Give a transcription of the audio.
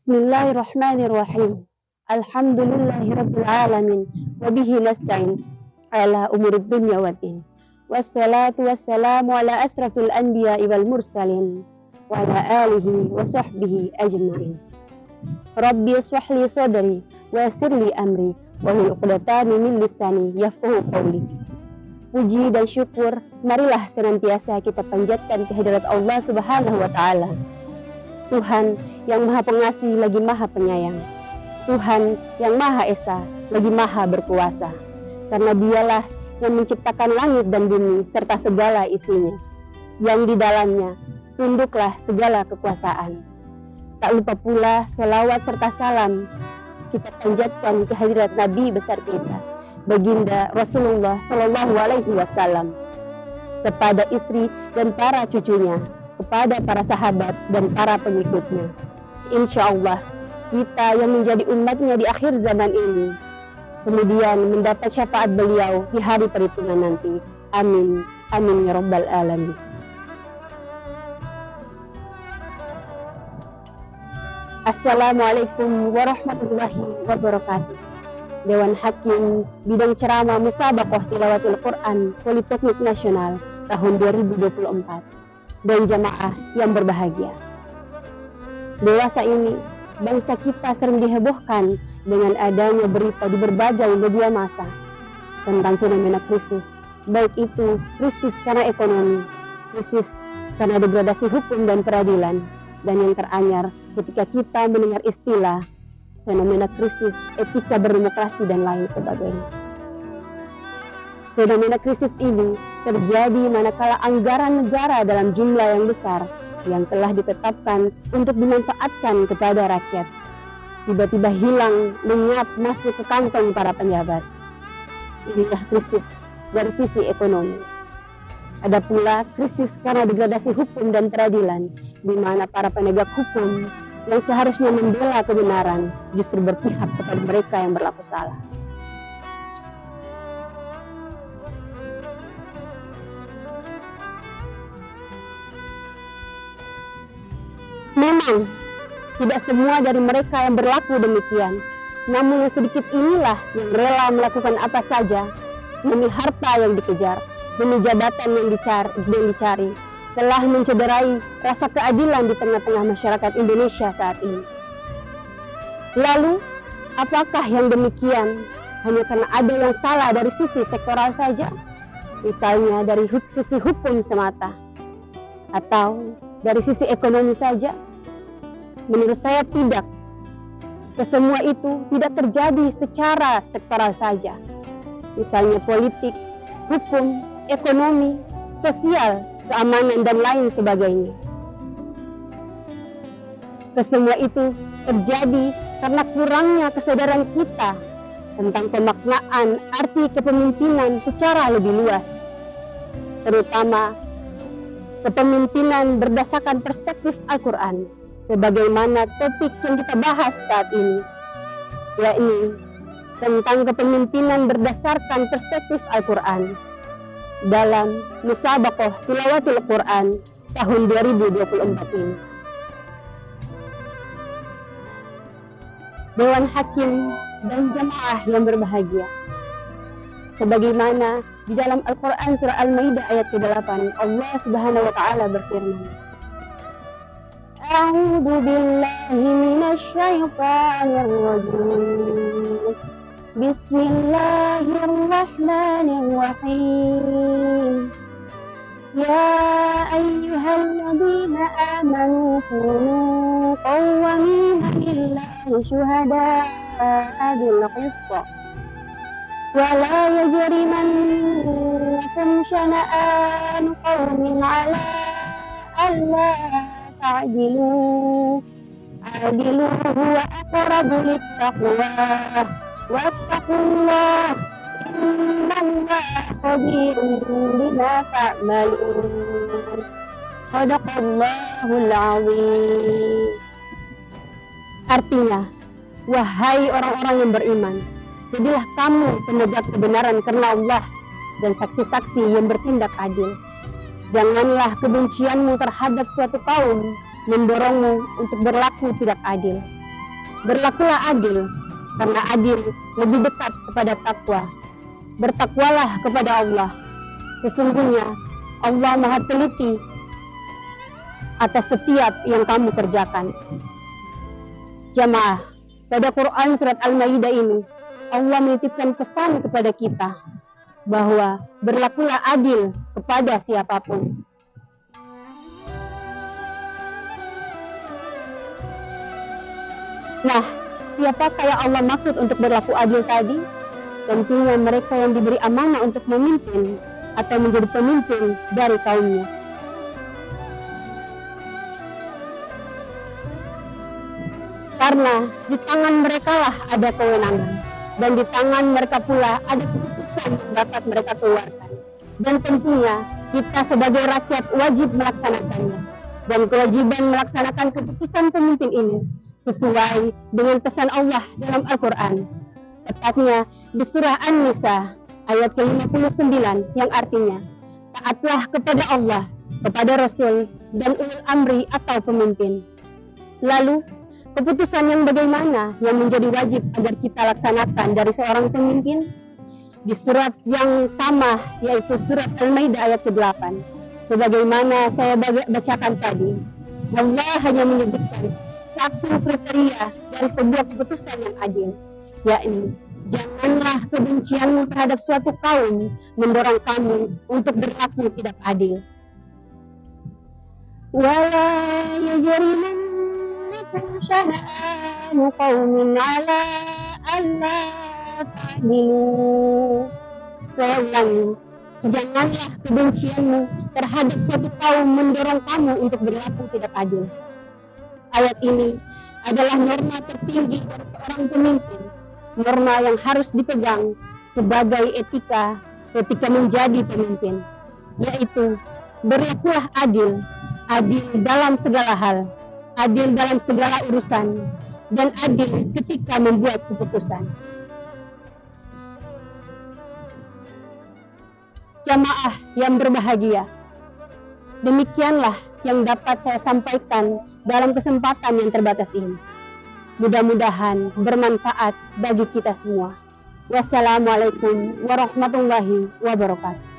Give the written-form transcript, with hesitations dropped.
Bismillahirrahmanirrahim. Alhamdulillahirabbil alamin wa bihi nasta'in ala umurid dunya waddin. Wassalatu wassalamu ala asrafil anbiya'i wal mursalin wa ala alihi wa sahbihi ajma'in. Rabbi ishrah li sadri wa yassir li amri wahlul 'uqdatam min lisani yafqahu qawli. Puji dan syukur marilah senantiasa kita panjatkan kehadirat Allah Subhanahu wa taala. Tuhan yang Maha Pengasih lagi Maha Penyayang. Tuhan yang Maha Esa lagi Maha Berkuasa. Karena Dialah yang menciptakan langit dan bumi serta segala isinya. Yang di dalamnya tunduklah segala kekuasaan. Tak lupa pula selawat serta salam kita panjatkan kehadirat Nabi besar kita, Baginda Rasulullah Shallallahu Alaihi Wasallam, kepada istri dan para cucunya, kepada para sahabat dan para pengikutnya. Insya Allah kita yang menjadi umatnya di akhir zaman ini kemudian mendapat syafaat beliau di hari perhitungan nanti. Amin, amin ya rabbal alamin. Assalamualaikum warahmatullahi wabarakatuh. Dewan Hakim Bidang Ceramah Musabaqah Tilawatil Quran Politeknik Nasional tahun 2024 dan jamaah yang berbahagia. Dewasa ini, bangsa kita sering dihebohkan dengan adanya berita di berbagai media massa tentang fenomena krisis, baik itu krisis karena ekonomi, krisis karena degradasi hukum dan peradilan, dan yang teranyar ketika kita mendengar istilah fenomena krisis etika berdemokrasi dan lain sebagainya. Fenomena krisis ini terjadi manakala anggaran negara dalam jumlah yang besar yang telah ditetapkan untuk dimanfaatkan kepada rakyat tiba-tiba hilang, lenyap masuk ke kantong para pejabat. Inilah krisis dari sisi ekonomi. Ada pula krisis karena degradasi hukum dan peradilan, di mana para penegak hukum yang seharusnya membela kebenaran justru berpihak kepada mereka yang berlaku salah. Memang tidak semua dari mereka yang berlaku demikian, namun yang sedikit inilah yang rela melakukan apa saja demi harta yang dikejar, demi jabatan yang dicari, telah mencederai rasa keadilan di tengah-tengah masyarakat Indonesia saat ini. Lalu, apakah yang demikian hanya karena ada yang salah dari sisi sektoral saja? Misalnya dari sisi hukum semata, atau dari sisi ekonomi saja? Menurut saya tidak. Kesemua itu tidak terjadi secara sektoral saja. Misalnya politik, hukum, ekonomi, sosial, keamanan, dan lain sebagainya. Kesemua itu terjadi karena kurangnya kesadaran kita tentang pemaknaan arti kepemimpinan secara lebih luas, terutama kepemimpinan berdasarkan perspektif Al-Quran, sebagaimana topik yang kita bahas saat ini, yakni tentang kepemimpinan berdasarkan perspektif Al-Quran dalam Musabaqah Tilawatil Quran tahun 2024 ini. Dewan Hakim dan jamaah yang berbahagia, sebagaimana di dalam Al-Quran surah Al-Maidah ayat ke-8, Allah Subhanahu wa taala berfirman, A'udzu billahi minasy syaithanir rajim. Bismillahirrahmanirrahim. Ya ayyuhalladzina amanu kunu qawwamina lillahi syuhada'a bil qist. Wa la yajrimannakum syana'an qawmin 'ala alla ta'dilu huwa aqrabu lit-taqwa wattaqullah innallaha khabirun bima ta'malun. Shadaqallahul 'azim. Artinya, wahai orang-orang yang beriman, jadilah kamu penegak kebenaran karena Allah dan saksi-saksi yang bertindak adil. Janganlah kebencianmu terhadap suatu kaum mendorongmu untuk berlaku tidak adil. Berlakulah adil, karena adil lebih dekat kepada takwa. Bertakwalah kepada Allah. Sesungguhnya Allah Maha teliti atas setiap yang kamu kerjakan. Jamaah, pada Quran surat Al-Maidah ini Allah menitipkan pesan kepada kita bahwa berlakulah adil kepada siapapun. Nah, siapakah yang Allah maksud untuk berlaku adil tadi? Tentunya mereka yang diberi amanah untuk memimpin atau menjadi pemimpin dari kaumnya. Karena di tangan merekalah ada kewenangan, dan di tangan mereka pula ada keputusan yang dapat mereka keluarkan. Dan tentunya kita sebagai rakyat wajib melaksanakannya. Dan kewajiban melaksanakan keputusan pemimpin ini sesuai dengan pesan Allah dalam Al-Quran. Tepatnya di surah An-Nisa ayat ke-59 yang artinya, taatlah kepada Allah, kepada Rasul, dan ulul amri atau pemimpin. Lalu, keputusan yang bagaimana yang menjadi wajib agar kita laksanakan dari seorang pemimpin? Di surat yang sama, yaitu surat Al-Maidah ayat ke-8. Sebagaimana saya bacakan tadi, Allah hanya menyebutkan satu kriteria dari sebuah keputusan yang adil, yakni janganlah kebencianmu terhadap suatu kaum mendorong kamu untuk berlaku tidak adil. Wala yajrimannakum syana'anu qaumin 'ala alla ta'dilu. Saya ulangi, janganlah kebencianmu terhadap suatu kaum mendorong kamu untuk berlaku tidak adil. Ayat ini adalah norma tertinggi dari seorang pemimpin, norma yang harus dipegang sebagai etika ketika menjadi pemimpin, yaitu berlakulah adil, adil dalam segala hal, adil dalam segala urusan, dan adil ketika membuat keputusan. Jamaah yang berbahagia, demikianlah yang dapat saya sampaikan dalam kesempatan yang terbatas ini. Mudah-mudahan bermanfaat bagi kita semua. Wassalamualaikum warahmatullahi wabarakatuh.